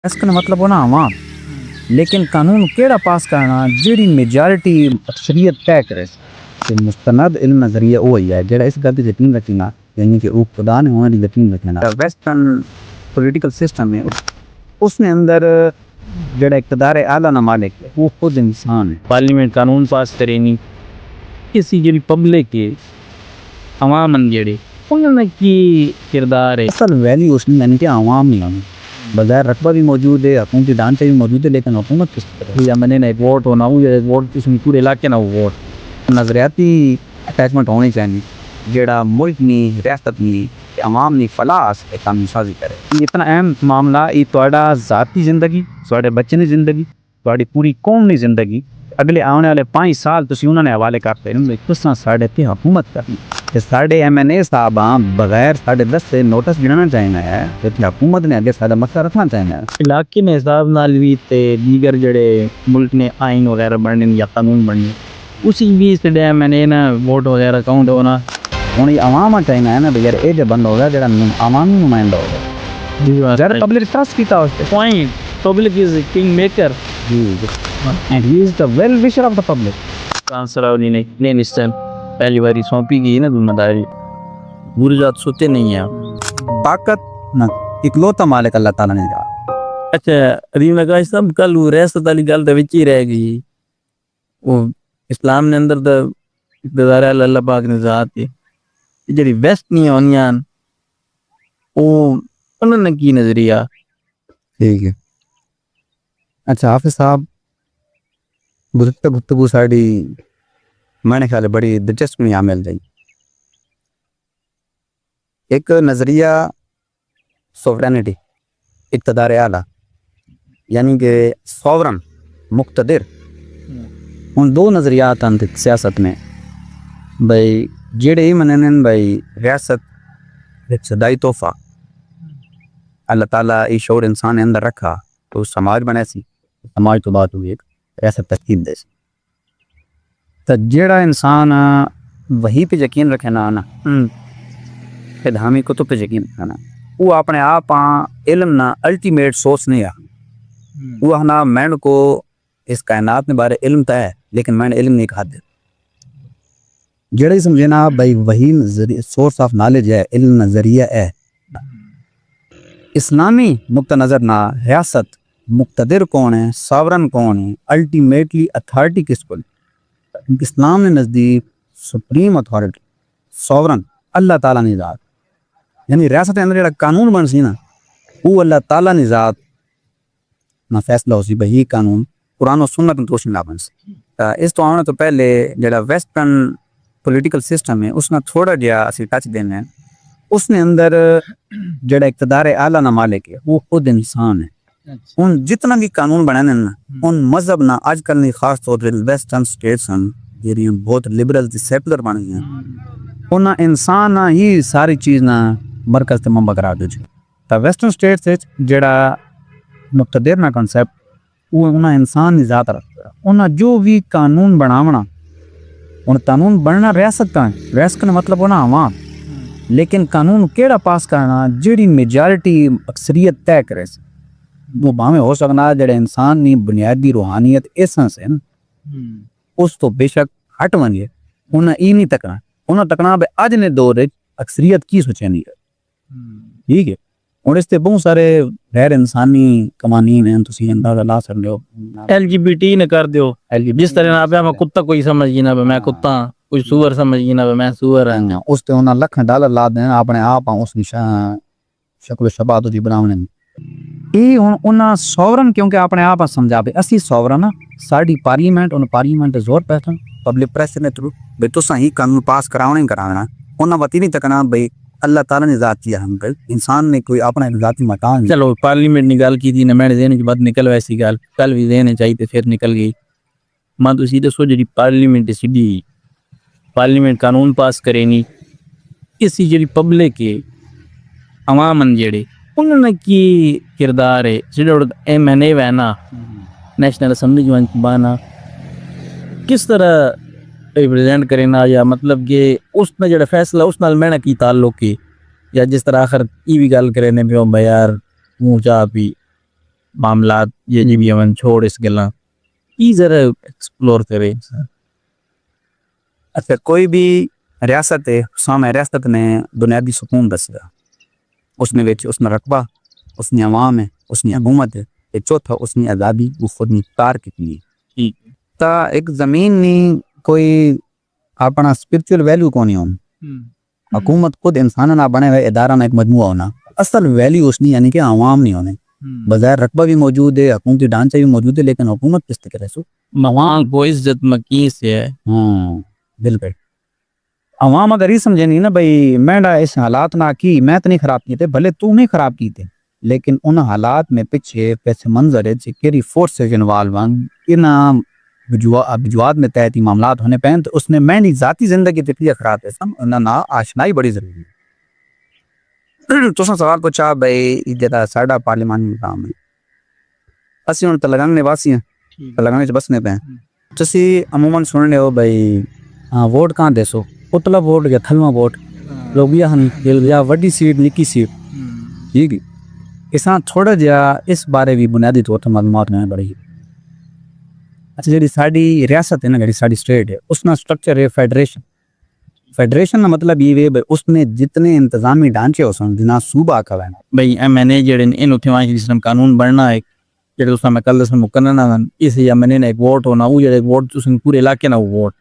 اس کا مطلب ہونا عوام، لیکن قانون کیڑا پاس کرنا جیڑی میجارٹی اکثریت طے کرے کہ مستند علم نظریہ وہی ہے جڑا اس گل دی یقین رکھنا، یعنی کہ وہ خدا نے ہونے دی یقین رکھنا۔ ویسٹرن پولیٹیکل سسٹم ہے، اس نے اندر جڑا اقتدار اعلیٰ نہ مالک ہے وہ خود انسان ہے۔ پارلیمنٹ قانون پاس کرے نہیں، کسی جڑی پبلک ہے عوام جڑے انہوں نے کی کردار ہے؟ اصل ویلیو اس نے یعنی کہ عوام نہیں ہونا، بظاہر رقبہ بھی موجود ہے، حکومتی ڈھانچے بھی موجود ہے، لیکن حکومت کس طرح یا میں نے ایک ووٹ ہونا ہوں، یا ووٹ کسی پورے علاقے نہ ووٹ نظریاتی اٹیچمنٹ ہونی چاہیے جڑا ملک نہیں، ریاست نہیں، عوام نہیں فلاح سے قانون سازی کرے۔ اتنا اہم معاملہ یہ تہاڈا ذاتی زندگی، تہاڈے بچے کی زندگی، تہاڈی پوری قوم کی زندگی اگلے آنے والے 5 سال تسی انہوں نے حوالے کرتے ہیں کس طرح ساڈے تے حکومت کرنی تے ساڈے MNA صاحباں بغیر ساڈے 10 سے نوٹس گننا چاہیے ہے تے حکومت نے اگے ساڈا مسئلہ رکھنا چاہیے ہے۔ علاقے میں حساب نال بھی تے دیگر جڑے ملک نے آئین وغیرہ بننے یا قانون بننے اسی بھی سے میں نے نا ووٹ وغیرہ کاؤنٹ ہونا ہوں یہ عوام چاہیے ہے نا بھائی یار یہ جو بند ہوگا جڑا عوامی نمائندہ ہوگا ذرا پبلک ٹرسٹ کیتا اس پہ point public is king maker and he is the well wisher of the public. کانسر علی نے اس ٹائم پہلی باری سونپی گئی نا ذمہ داری، بری رات سوتے نہیں ہیں۔ طاقت نہ اکلوتا مالک اللہ تعالیٰ نے کہا۔ اچھا ریم نگاہ صاحب کل وہ ریاست والی گل دے وچ ہی رہ گئی، وہ اسلام نے اندر دا اقتدار اللہ پاک نے ذات ہے جڑی ویسٹ نہیں ہونیاں وہ انہوں نے کی نظریہ؟ ٹھیک ہے، اچھا حافظ صاحب گزشتہ گفتگو ساڑی میں نے خیال ہے بڑی دلچسپ میں عامل جائیں۔ ایک نظریہ سوورینٹی اقتدار اعلیٰ یعنی کہ سوورن مقتدر، ان دو نظریات ہیں سیاست میں بھائی جڑے ہی منن بھائی ریاست ایک صدائی تحفہ اللہ تعالیٰ یہ شعور انسان نے اندر رکھا تو سماج بنے سی، سماج تو بات ہوئی ایک ریاست تشکیل دے سی، تو جڑا انسان وہی پہ یقین رکھے نا دھامی کتب پہ یقین رکھے نا وہ اپنے آپ علم نہ الٹیمیٹ سورس نہیں ہے، وہ نا مین کو اس کائنات میں بارے علم تا ہے لیکن میں نے علم نہیں کہا دے جڑے سمجھے نا بھائی وہی سورس آف نالج ہے، علم نظریہ ہے۔ اسلامی نقطہ نظر نہ ریاست مقتدر کون ہے، ساورن کون ہے، الٹیمیٹلی اتھارٹی کس کو؟ اسلام نے نزدیک سپریم اتھارٹی ساورن اللہ تعالیٰ نے ذات، یعنی ریاست اندر جڑا قانون بن سی نا وہ اللہ تعالیٰ نے ذات نہ فیصلہ ہو سی بھائی یہ قانون قرآن و سنت میں توشن نہ بن سی۔ اس تو آنے تو پہلے جڑا ویسٹرن پولیٹیکل سسٹم ہے اس نے تھوڑا جہا اسی ٹچ دینا ہے، اس نے اندر جڑا اقتدار اعلیٰ نہ مالک ہے وہ خود انسان ہے۔ ان جتنا بھی قانون بنانے نا ان مذہب نہ آج کل نہیں، خاص طور پر ویسٹرن سٹیٹس ہیں جہاں بہت لبرل سیکولر بن گئی ہیں، انہاں انسان ہی ساری چیز نہ مرکز تے منبع قرار دے تو ویسٹرن سٹیٹس جڑا مقتدر نہ کنسیپٹ وہ انہاں انسان کی ذات رکھتا ہے، انہاں جو بھی قانون بناونا ان قانون بننا ریاست کا ہے، ریاست کا مطلب ہونا عوام، لیکن قانون کیڑا پاس کرنا جیڑی میجارٹی اکثریت طے کرے وہ باہمیں ہو سکنا جڑے انسان نہیں بنیادی روحانیت ایسنس ہے اس تو بے شک ہٹ ونجے انہیں ای نہیں تکنا، انہیں تکنا بے اج نے دور اکثریت کی سوچے نہیں ہے، ٹھیک ہے۔ اور اس سے بہت سارے غیر انسانی قوانین ہیں، تسی اندازہ لا سکتے ہو LGBT نہ کر دیو، جس طرح نہ میں کتا کوئی سمجھ گی نہ میں کتا، کوئی سور سمجھ گی نہ میں سور ہے، اس تے انہاں $1,00,000 لا دینا اپنے آپ اس کی شکل و شباہت دی بناونے میں یہ انہاں سوورن کیونکہ اپنے آپ سمجھا پہ اسی سوورن ساری پارلیمنٹ ان پارلیمنٹ زور پیٹھن پبلک پریس نے تھرو بھئی تساں ہی قانون پاس کراونا ہی کراونا، انہاں وتی نہیں تکنا بھئی اللہ تعالیٰ نے ذات کیا ہم پر انسان نے کوئی اپنا ذاتی مکان۔ چلو پارلیمنٹ نے گل کی تھی نہ میں نے ذہن بعد نکل ویسی گل کل بھی ذہن چاہیے تے پھر نکل گئی۔ ماں تو سیدھے سو جڑی پارلیمنٹ سیدھی پارلیمنٹ قانون پاس کرے نہیں اسی جڑی پبلک ہے عوام جڑے انہوں نے کی کردار ہے جڑا MNA وینا نیشنل اسمبلی جو بانا کس طرح ریپرزینٹ کرے نا، یا مطلب کہ اس نے جڑا فیصلہ اس نال میں نے کی تعلق ہے، یا جس طرح آخر ای بھی گل کرے نے بھی یار منہ چاہ پی معاملات یہ جی بھی ہمیں چھوڑ اس گلا کی ذرا ایکسپلور کرے. اچھا کوئی بھی ریاست ہے سامنے ریاست نے بنیادی سکون دسیا اس نے ویچ اس نے رقبہ اس نے عوام ہے اس نے حکومت ہے تے چوتھا اس نے آزادی وہ خود نے کار کتنی ہے. تا ایک زمین نہیں کوئی اپنا اسپرچل ویلیو کو نہیں ہونا حکومت خود انسان نہ بنے ہوئے ادارہ نہ ایک مجموعہ ہونا اصل ویلیو اس نے یعنی کہ عوام نہیں ہونے بظاہر رقبہ بھی موجود ہے حکومتی ڈھانچہ بھی موجود ہے لیکن حکومت کس طرح سے مواں کو عزت مکی سے ہے. بالکل عوام اگر یہ سمجھے نہیں نا بھائی میں اس حالات نہ کی میں تو نہیں خراب کیے تھے بھلے تو نہیں خراب کی تھے لیکن ان حالات میں پیچھے پیسے منظر ہے کیری فورسز انوالو ان وجوہات میں تحتی معاملات ہونے پہ تو اس نے میں نہیں ذاتی زندگی تکلیہ خراب ہے سم نہ آشنائی بڑی ضروری ہے. تو سوال پوچھا بھائی جدا ساڈا پارلیمانی نظام ہے اسی ہوں تلنگانہ نواسی ہیں تلنگانہ بسنے پہ تسی عموماً سننے ہو بھائی ووٹ کہاں دے سو اتلا ووٹ یا تھلواں ووٹ لوگ یا وڈی سیٹ نکی سیٹ ٹھیک ہے اساں تھوڑا جہا اس بارے بھی بنیادی طور پر معلومات میں بڑی. اچھا جی ساری ریاست ہے نا جی ساری اسٹیٹ ہے اس میں اسٹرکچر ہے فیڈریشن. فیڈریشن کا مطلب یہ ہے اس میں جتنے انتظامی ڈھانچے ہو سن جنا صوبہ کا ہے بھائی ایم این اے جڑے ان اتھے جس میں قانون بننا ہے جڑے اس میں کل میں مقررہ اس ایم این اے نے ایک ووٹ ہونا وہ جڑے ووٹ اس پورے علاقے نہ ووٹ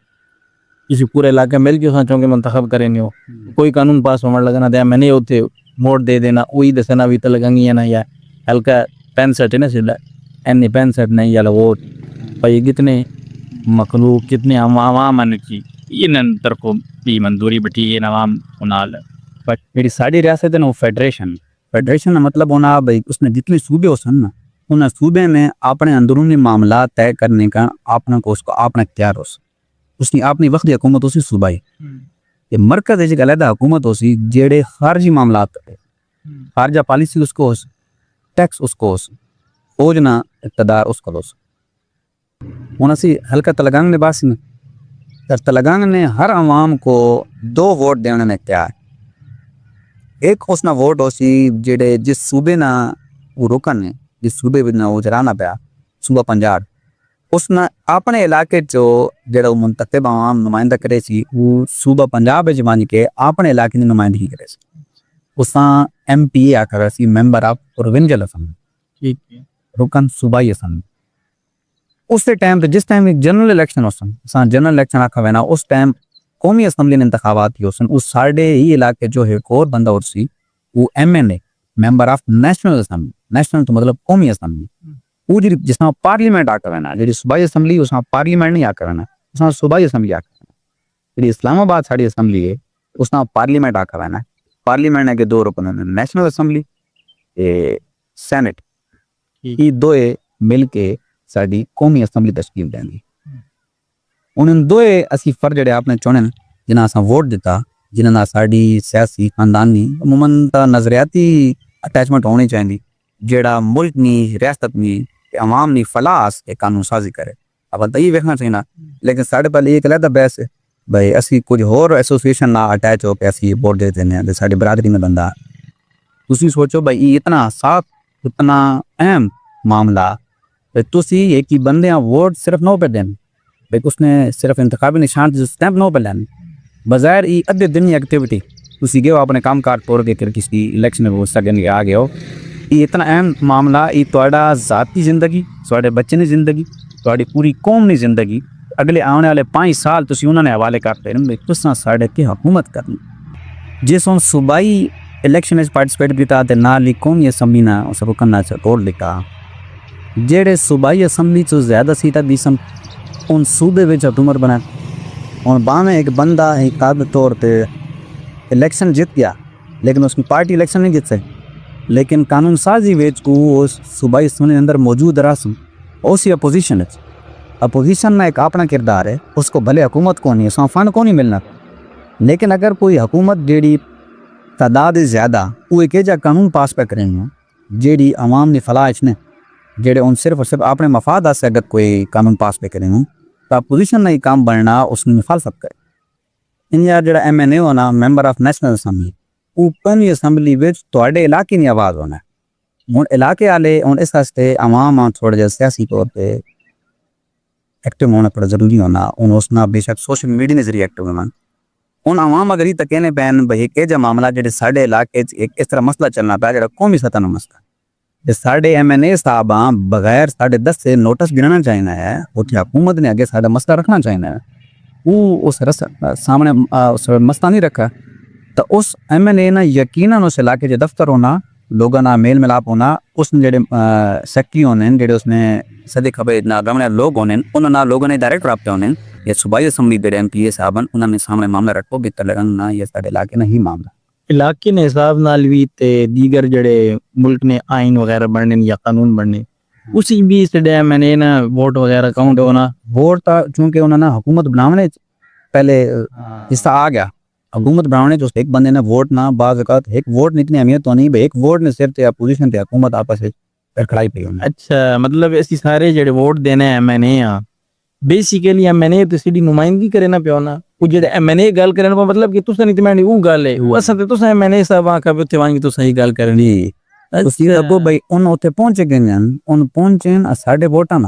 کسی پورے علاقے مل کے اس چونکہ منتخب کریں نہیں ہو کوئی قانون پاس ہونے لگنا دیا میں نے اتنے ووٹ دے دینا وہی دسنا بھی تو لگیں گی نا یا ہلکا 65 ہے نا سیدھا این 65 نہیں یا ووٹ بھائی کتنے مخلوق کتنے عوام کی یہ ننتر کو بھی منظوری بٹھی یہ عوام انال بٹ میری ساری ریاست ہے نا وہ فیڈریشن کا مطلب ہونا بھائی اس میں جتنے صوبے ہو سن نا ان صوبے میں اپنے اندرونی معاملات طے کرنے کا اپنا کو اس کو اپنا اختیار ہو اس کی اپنی وقت حکومت ہو سی صوبائی یہ مرکز ایک علیحدہ حکومت ہو سی جیڑے خارجی معاملات خارجہ پالیسی اس کو ہو ٹیکس اس کو ہو فوجنا اقتدار اس کو ہو ہونا سی ہلکا تلنگانہ نے باسی میں تلنگانہ نے ہر عوام کو 2 ووٹ دینے نے اختیار ایک اس نا ووٹ ہو سی جیڑے جس صوبے نا وہ رکن ہے جس صوبے میں وہ جرانا پیا صوبہ پنجاب اس نے اپنے علاقے جو جڑا منتخب عوام نمائندہ کرے سی وہ صوبہ پنجاب جوانی کے اپنے علاقے کی نمائندگی کرے سی اساں ایم پی اے آکھا سی ممبر آف پروونشل اسمبلی رکن صوبائی اسمبلی. اس ٹائم تے جس ٹائم ایک جنرل الیکشن ہوسن اساں جنرل الیکشن آکھا وینا اس ٹائم قومی اسمبلی نے انتخابات کی ہوسن اس ساڑھے ہی علاقے جو ہے اور بندہ اور سی وہ M N A member of national assembly national تو مطلب قومی اسمبلی وہ جی جس میں پارلیمنٹ آ کر رہنا جی صوبائی اسمبلی اس میں پارلیمنٹ نہیں آ کر رہنا اس میں صوبائی اسمبلی آ کر رہنا جی اسلام آباد ساری اسمبلی ہے اس میں پارلیمنٹ آ کر رہنا پارلیمنٹ ہے کہ 2 رکن ہیں نیشنل اسمبلی سینٹ یہ 2 مل کے ساری قومی اسمبلی تشکیل دیں گی انہوں 2 اسی فرد جڑے آپ نے چنے جنہاں اساں ووٹ دیتا جنہاں ساری سیاسی خاندانی عموماً نظریاتی اٹیچمنٹ ہونی چاہیے جیڑا ملک نی ریاست نی عوام نی فلاح سے قانون سازی کرے اب تو یہ ویکھنا چاہیے لیکن سارے پہلے ایک علیحدہ بحث ہے بھائی اسی کچھ ہور ایسوسیشن نہ اٹیچ ہو کے اسی ووٹ دے دینے ہیں ساری برادری میں بندہ تسی سوچو بھائی یہ اتنا صاف اتنا اہم معاملہ تسی ایک ہی بندے ووٹ صرف 9 پہ دین بھائی اس نے صرف انتخابی نشان اسٹیمپ 9 پہ لین بظاہر یہ ادھے دن کی ایکٹیویٹی تسی گئے ہو اپنے کام کار توڑ کے کسی الیکشن میں وہ سگن کے آ گئے ہو یہ اتنا اہم معاملہ یہ تھوڑا ذاتی زندگی تھوڑے بچے کی زندگی تھوڑی پوری قوم کی زندگی اگلے آنے والے 5 سال تسی انہوں نے حوالے کرتے ہیں تساں ساڑے کی حکومت کرنی جس ہوں صوبائی الیکشن پارٹیسپیٹ کیتا تے نال ہی قومی اسمبلی نہ اس کو کرنا چھوڑ لکھا جیڑے صوبائی اسمبلی تو زیادہ سیٹاں دیسن ان صوبے وچ حکومت بنا اور باہیں ایک بندہ ایک قابل طور پہ الیکشن جیت گیا لیکن اس کی پارٹی الیکشن نہیں جیت سکتی لیکن قانون سازی ویچ کو اس صوبائی اسمبلی اندر موجود رسم اسی اپوزیشن ہے اپوزیشن میں ایک اپنا کردار ہے اس کو بھلے حکومت کو نہیں ہے فنڈ کو نہیں ملنا لیکن اگر کوئی حکومت جیڑی تعداد زیادہ وہ ایک جا قانون پاس پہ کریں گے جیڑی عوام نے فلاح نے جیڑے ان صرف اور صرف اپنے مفاد سے اگر کوئی قانون پاس پہ کریں گے تو اپوزیشن نہیں کام بننا اس میں مخالفت کرے ان یار جڑا ایم این اے ہونا ممبر آف نیشنل اسمبلی وہ قومی اسمبلی وچ تواڈے علاقے کی آواز ہونا ہے ہوں علاقے والے ہوں اس واسطے عوام تھوڑا جہا سیاسی طور پہ ایکٹیو ہونا بڑا ضروری ہونا. ہوں اس نہ بے شک سوشل میڈیا کے ذریعے ایکٹیو ہونا. ہوں عوام اگر یہ کہنے پین بھائی ایک یہ معاملہ جڑے سارے علاقے ایک اس طرح مسئلہ چلنا پیا جڑا قومی سطح کا مسئلہ سارے MNA صاحب بغیر ساڑھے 10 سے نوٹس گننا چاہیے ہے اتنے حکومت نے اگے سارا مسئلہ رکھنا چاہیے ہے وہ اس سامنے اس مسئلہ نہیں رکھا تو اس MNA نہ یقیناً اس علاقے کے دفتر ہونا لوگوں نہ میل ملاپ ہونا اس نے جڑے سیکٹری ہونے جڑے اس نے سدے خبر گمنے لوگ ہونے انہوں لوگوں نے ڈائریکٹ رابطے ہونے یا صوبائی اسمبلی کے MPA صاحب انہوں نے سامنے معاملہ رکھو بہتر لگنا یہ سارے علاقے نہ ہی معاملہ علاقے نے حساب نال بھی تے دیگر جڑے ملک نے آئین وغیرہ بننے یا قانون بننے اسی بھی سڈے میں نے نا ووٹ وغیرہ کاؤنٹ ہونا ووٹ تا چونکہ انہوں نے حکومت بنانے پہلے حصہ آ گیا حکومت بنانے جو ایک بندے نے ووٹ نہ بعض اوقات ایک ووٹ اتنی اہمیت تو نہیں بھائی ایک ووٹ نے صرف اپوزیشن تے حکومت آپس میں کھڑائی پئی ہونا. اچھا مطلب اسی سارے جڑے ووٹ دینے MNA ہاں بیسیکلی MNA تو سیدھی نمائندگی کرے نہ پیا ہونا وہ جڑے MNA گل کرن دا مطلب کہ تساں نہیں تے وہ گل ہے وہ اصل تے تساں MNA صاحب آ کے تے وانگی تو صحیح گل کرنی تسی ابو بھائی ان اوتھے پہنچے گئے ان پہنچے ساڈے ووٹاں نا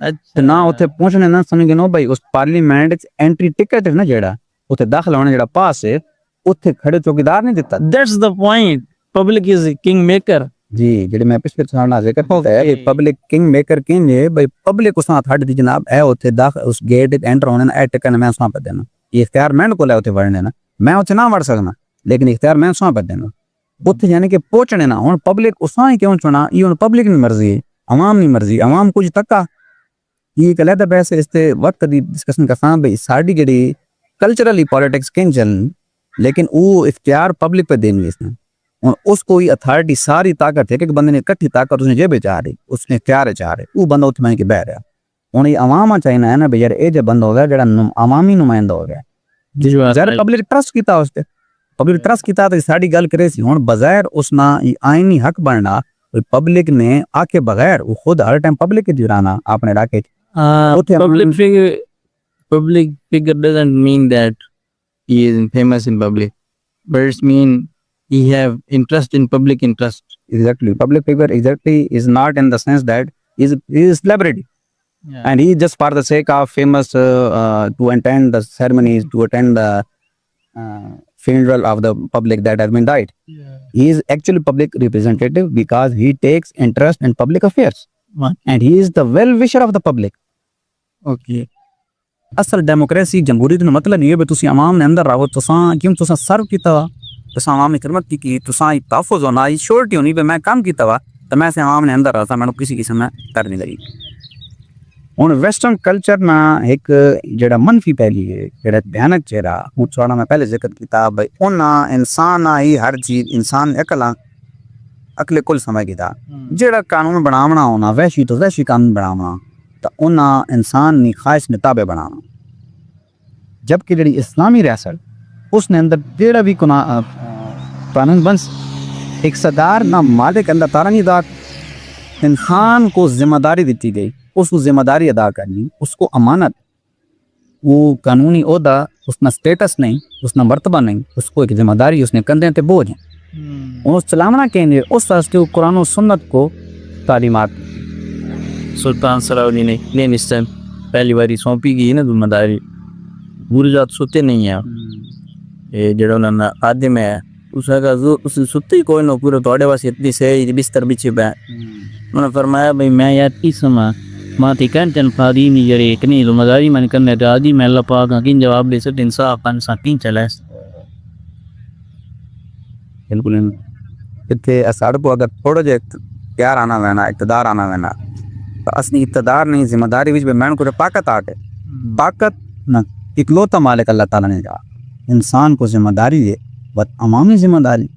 اچھا نہ اوتھے پہنچنے نہ سمجھ گئے بھائی اس پارلیمنٹ وچ انٹری ٹکٹ ہے نا جیڑا اوتھے داخل ہونے جیڑا پاس ہے اوتھے کھڑے چوکیدار نہیں دیتا. That's the point public is king maker جی جڑے میں پچھلے سال نہ ذکر کیتا ہے پبلک کنگ میکر کہیں بھائی پبلک اساں تھڈ دی جناب اے اوتھے داخل اس گیٹ وچ انٹر ہونے اے ٹکن میں اساں پہ دینا یہ اختیار میں کو لے اوتھے وڑنے نا میں اوتھے نہ وڑ سکنا لیکن اختیار میں اساں پہ دینا اوتھے یعنی کہ پہنچنے نا ہن پبلک اساں ہی کیوں چنا یہ ہن پبلک دی مرضی ہے عوام دی مرضی عوام کچھ تکا یہ کہ لہدا پیسے اس تے وقت دی ڈسکشن کرساں بھئی ساڈی جڑی کلچرلی پولیٹکس کیں چلن لیکن وہ اختیار پبلک پہ دینی اس نے اس کو اتھارٹی ساری طاقت ہے کہ بندے نے کٹھی طاقت اس نے جیبے چاہ رہی اس نے اختیار چاہ رہے وہ بندہ اتنے میں کہ بہ رہا ہوں یہ عوام چاہیے ہے نا بھائی یار یہ جو بندہ ہو گیا جڑا عوامی نمائندہ ہو گیا ظاہر پبلک ٹرسٹ کیتا اس تے پبلک ٹرسٹ کیتا تو ساری گل کرے سی ہوں بظاہر اس نا آئینی حق بننا پبلک نے آ کے بغیر وہ خود ہر ٹائم پبلک کے جرانا اپنے علاقے public figure doesn't mean that he is famous in public but it mean he have interest in public interest. Exactly. Public figure exactly is not in the sense that he is celebrity. Yeah. And he just for the sake of famous to attend the ceremonies, to attend the funeral of the public that has been died. Yeah. He is actually public representative because he takes interest in public affairs. What? And he is the well-wisher of the public. Okay. اصل democracy جمہوریت کا مطلب نہیں ہے کہ تسی عوام نے اندر رہو تساں کیوں تساں سرو کیتا وا تساں عوام کی خدمت کی تساں تحفظ ہونا شیورٹی ہونی پہ میں کام کیتا وا تو میں سے عوام نے اندر رہتا میں کسی قسم میں کر نہیں لگی. ہوں ویسٹرن کلچر نا ایک جڑا منفی پہلی ہے جڑا بھیانک چہرہ ہوں تھوڑا میں پہلے ذکر کیتا بھائی انہاں انسان ہی ہر چیز انسان عقل کل سمجھ گیا جڑا قانون بناونا ہونا وحشی تو وحشی قانون بناونا تو انہاں انسان نی خواہش نے تابع بنانا جبکہ جڑی اسلامی ریاست اس نے اندر جڑا بھی قانون بنس اقتدار نہ مالک اللہ تعالیٰ نے ادا انسان کو ذمہ داری دیتی گئی اس کو ذمہ داری ادا کرنی اس کو امانت وہ قانونی عہدہ اس نے سٹیٹس نہیں اس نے مرتبہ نہیں اس کو ایک ذمہ داری اس نے کندھے تے بوجھ ہیں اس چلاونا کہیں اس واسطے وہ قرآن و سنت کو تعلیمات سلطان صلاح الدین نے اس ٹائم پہلی باری سونپی گئی نا ذمہ داری پوری رات سوتے نہیں ہیں یہ جڑا انہوں نے آدم ہے اس نے سوتے ہی کوئی نہ پورے توڑے واسے اتنی سے بستر بچے پہ انہوں نے فرمایا بھائی میں یار کی سما ماں تی کہنٹن فادی نہیں جڑے اتنی ذمہ داری میں نے کرنے تو آدھی میں اللہ پاک کین جواب دے سکتے انصاف انسان کین چلے بالکل اتنے ساڑھ کو اگر تھوڑا جا پیار آنا لینا اقتدار آنا لینا تو اصلی اقتدار نہیں ذمہ داری بھی میں کو طاقت آٹے طاقت نہ اکلوتا مالک اللہ تعالیٰ نے کہا انسان کو ذمہ داری دے بس عوامی ذمہ داری